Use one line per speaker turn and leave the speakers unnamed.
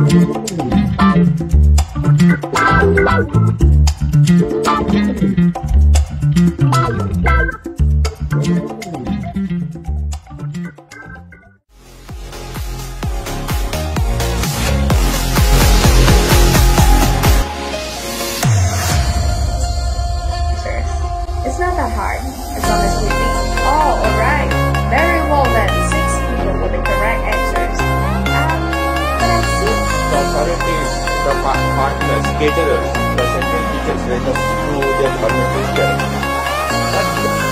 It's not that hard, as long as we think. Oh, alright. Very well then. 6 people with the correct answers. But I see.
The authorities, the partners, caterers, the central teachers render through their government. That's